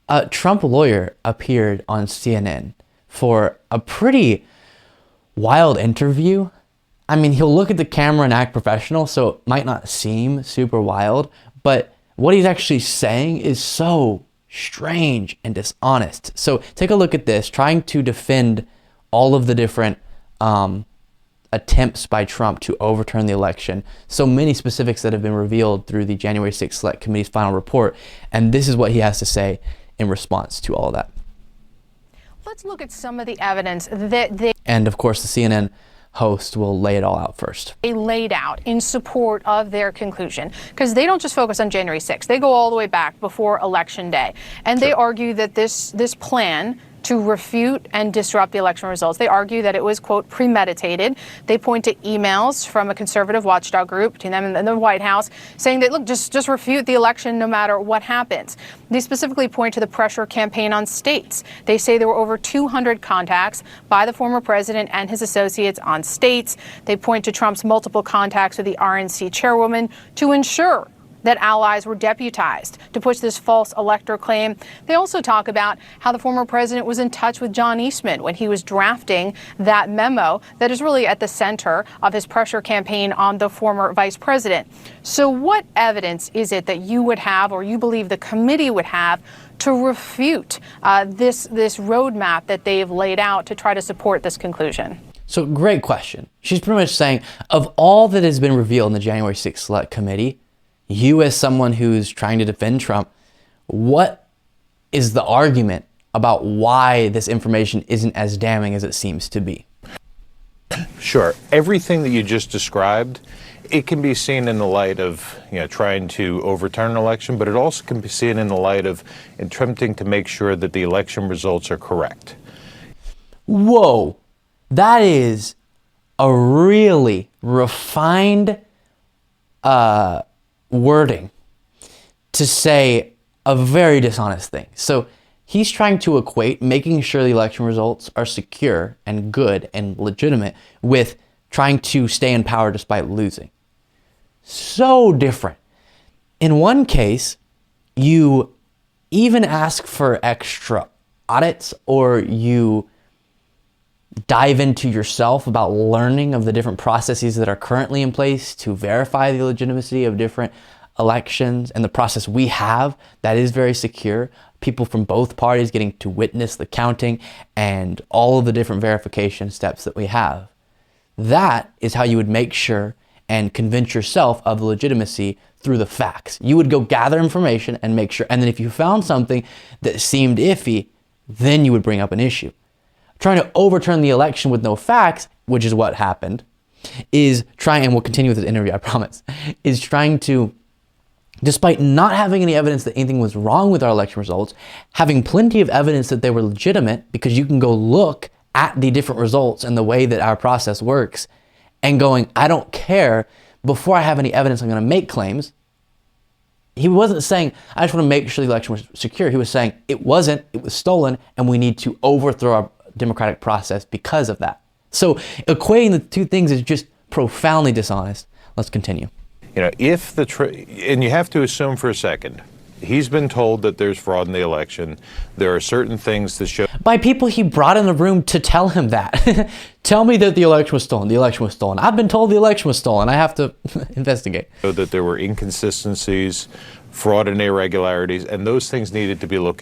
A Trump lawyer appeared on CNN for a pretty wild interview. I mean, he'll look at the camera and act professional, so it might not seem super wild, but what he's actually saying is so strange and dishonest. So take a look at this, trying to defend all of the different attempts by Trump to overturn the election. So many specifics that have been revealed through the January 6th Select Committee's final report. And this is what he has to say in response to all of that. Let's look at some of the evidence that And of course, the CNN host will lay it all out first. They laid out in support of their conclusion, because they don't just focus on January 6th. They go all the way back before Election Day. And they argue that this plan to refute and disrupt the election results, they argue that it was, quote, premeditated. They point to emails from a conservative watchdog group between them and the White House saying that, look, just refute the election no matter what happens. They specifically point to the pressure campaign on states. They say there were over 200 contacts by the former president and his associates on states. They point to Trump's multiple contacts with the RNC chairwoman to ensure that allies were deputized to push this false elector claim. They also talk about how the former president was in touch with John Eastman when he was drafting that memo that is really at the center of his pressure campaign on the former vice president. So what evidence is it that you would have, or you believe the committee would have, to refute this roadmap that they've laid out to try to support this conclusion? So great question. She's pretty much saying, of all that has been revealed in the January 6th Select Committee, you as someone who's trying to defend Trump, what is the argument about why this information isn't as damning as it seems to be? Sure. Everything that you just described, it can be seen in the light of, trying to overturn an election, but it also can be seen in the light of attempting to make sure that the election results are correct. Whoa, that is a really refined wording to say a very dishonest thing. So he's trying to equate making sure the election results are secure and good and legitimate with trying to stay in power despite losing. So different. In one case, you even ask for extra audits, or you dive into yourself about learning of the different processes that are currently in place to verify the legitimacy of different elections and the process we have that is very secure. People from both parties getting to witness the counting and all of the different verification steps that we have. That is how you would make sure and convince yourself of the legitimacy through the facts. You would go gather information and make sure, and then if you found something that seemed iffy, then you would bring up an issue. Trying to overturn the election with no facts, which is what happened, is trying, and we'll continue with this interview, I promise, is trying to, despite not having any evidence that anything was wrong with our election results, having plenty of evidence that they were legitimate, because you can go look at the different results and the way that our process works, and going, I don't care, before I have any evidence, I'm going to make claims. He wasn't saying, I just want to make sure the election was secure. He was saying, it wasn't, it was stolen, and we need to overthrow our democratic process because of that. So equating the two things is just profoundly dishonest. Let's continue. If and you have to assume for a second, he's been told that there's fraud in the election. There are certain things that show by people he brought in the room to tell him that. Tell me that the election was stolen. The election was stolen. I've been told the election was stolen. I have to investigate. That there were inconsistencies, fraud and irregularities, and those things needed to be looked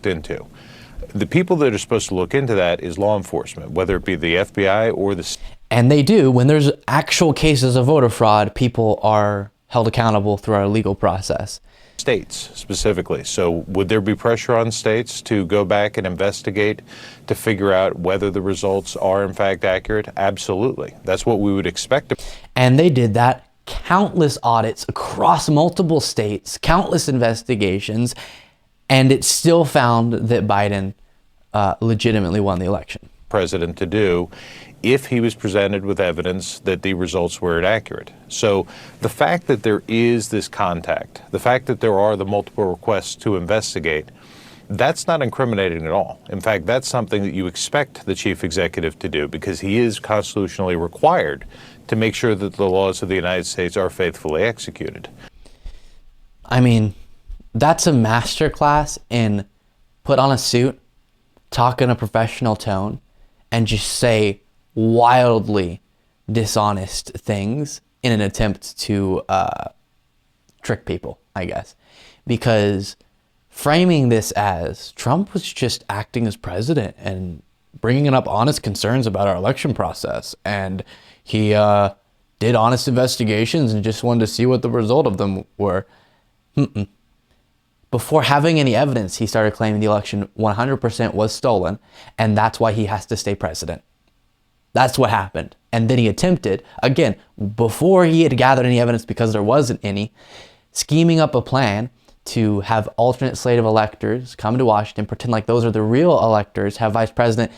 into. The people that are supposed to look into that is law enforcement, whether it be the FBI or the... And they do. When there's actual cases of voter fraud, people are held accountable through our legal process. States specifically. So would there be pressure on states to go back and investigate to figure out whether the results are in fact accurate? Absolutely. That's what we would expect. And they did that. Countless audits across multiple states, countless investigations, and it still found that Biden legitimately won the election. President to do if he was presented with evidence that the results were inaccurate. So the fact that there is this contact, the fact that there are the multiple requests to investigate, that's not incriminating at all. In fact, that's something that you expect the chief executive to do, because he is constitutionally required to make sure that the laws of the United States are faithfully executed. I mean, that's a masterclass in put on a suit, talk in a professional tone, and just say wildly dishonest things in an attempt to trick people, I guess. Because framing this as Trump was just acting as president and bringing up honest concerns about our election process, and he did honest investigations and just wanted to see what the result of them were. Before having any evidence, he started claiming the election 100% was stolen, and that's why he has to stay president. That's what happened. And then he attempted, again, before he had gathered any evidence because there wasn't any, scheming up a plan to have alternate slate of electors come to Washington, pretend like those are the real electors, have Vice President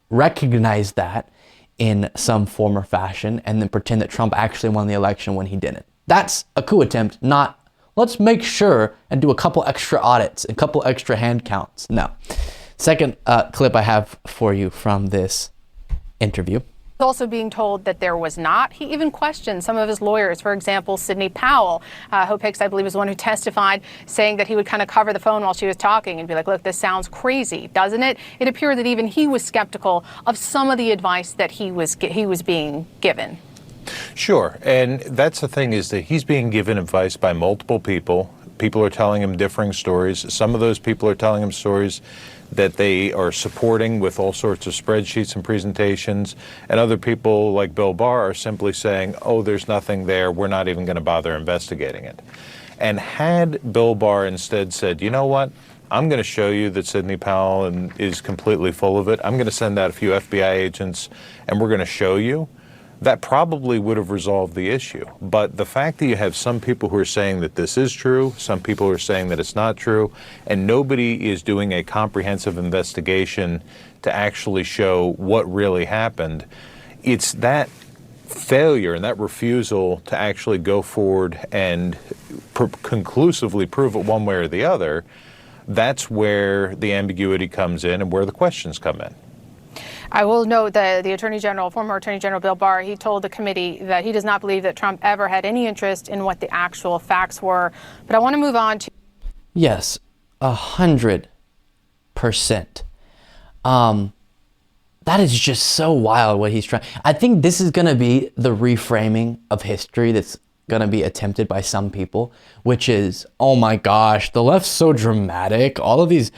recognize that in some form or fashion, and then pretend that Trump actually won the election when he didn't. That's a coup attempt, not let's make sure and do a couple extra audits, a couple extra hand counts. No. Second clip I have for you from this interview. Also being told that there was not. He even questioned some of his lawyers. For example, Sidney Powell, Hope Hicks, I believe, was the one who testified, saying that he would kind of cover the phone while she was talking and be like, look, this sounds crazy, doesn't it? It appeared that even he was skeptical of some of the advice that he was being given. Sure. And that's the thing, is that he's being given advice by multiple people. People are telling him differing stories. Some of those people are telling him stories that they are supporting with all sorts of spreadsheets and presentations. And other people like Bill Barr are simply saying, oh, there's nothing there. We're not even going to bother investigating it. And had Bill Barr instead said, you know what? I'm going to show you that Sidney Powell is completely full of it. I'm going to send out a few FBI agents and we're going to show you. That probably would have resolved the issue. But the fact that you have some people who are saying that this is true, some people who are saying that it's not true, and nobody is doing a comprehensive investigation to actually show what really happened, it's that failure and that refusal to actually go forward and conclusively prove it one way or the other, that's where the ambiguity comes in and where the questions come in. I will note that the Attorney General, former Attorney General Bill Barr, he told the committee that he does not believe that Trump ever had any interest in what the actual facts were. But I want to move on to... Yes, 100%. That is just so wild what he's trying. I think this is going to be the reframing of history that's going to be attempted by some people, which is, oh my gosh, the left's so dramatic. All of these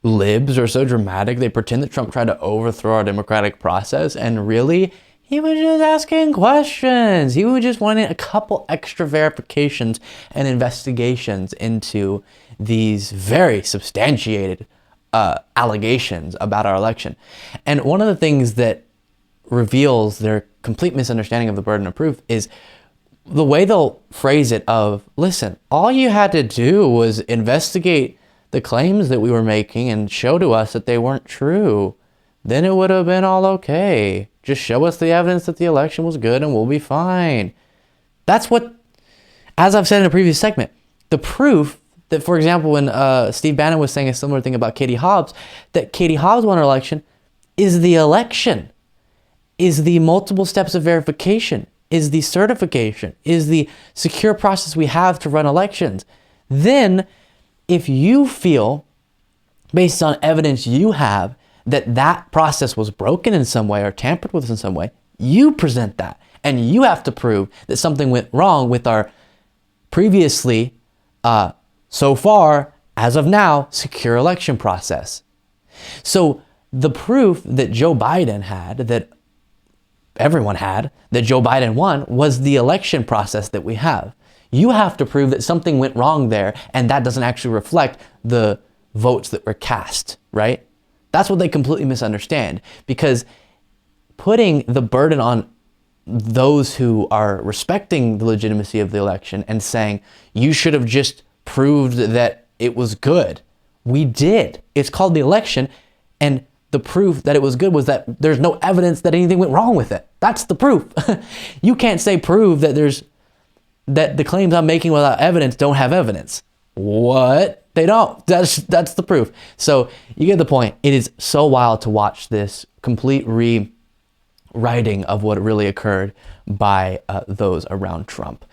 libs are so dramatic. They pretend that Trump tried to overthrow our democratic process, and really, he was just asking questions. He was just wanting a couple extra verifications and investigations into these very substantiated allegations about our election. And one of the things that reveals their complete misunderstanding of the burden of proof is the way they'll phrase it of, listen, all you had to do was investigate the claims that we were making and show to us that they weren't true. Then it would have been all okay. Just show us the evidence that the election was good and we'll be fine. That's what, as I've said in a previous segment, the proof that, for example, when Steve Bannon was saying a similar thing about Katie Hobbs, that Katie Hobbs won her election, is the election, is the multiple steps of verification, is the certification, is the secure process we have to run elections. Then, if you feel, based on evidence you have, that that process was broken in some way or tampered with in some way, you present that. And you have to prove that something went wrong with our previously, so far, as of now, secure election process. So the proof that Joe Biden had, that everyone had, that Joe Biden won, was the election process that we have. You have to prove that something went wrong there, and that doesn't actually reflect the votes that were cast, right? That's what they completely misunderstand, because putting the burden on those who are respecting the legitimacy of the election and saying, you should have just proved that it was good. We did. It's called the election, and the proof that it was good was that there's no evidence that anything went wrong with it. That's the proof. You can't say prove that that the claims I'm making without evidence don't have evidence. What? They don't. That's the proof. So you get the point. It is so wild to watch this complete rewriting of what really occurred by those around Trump.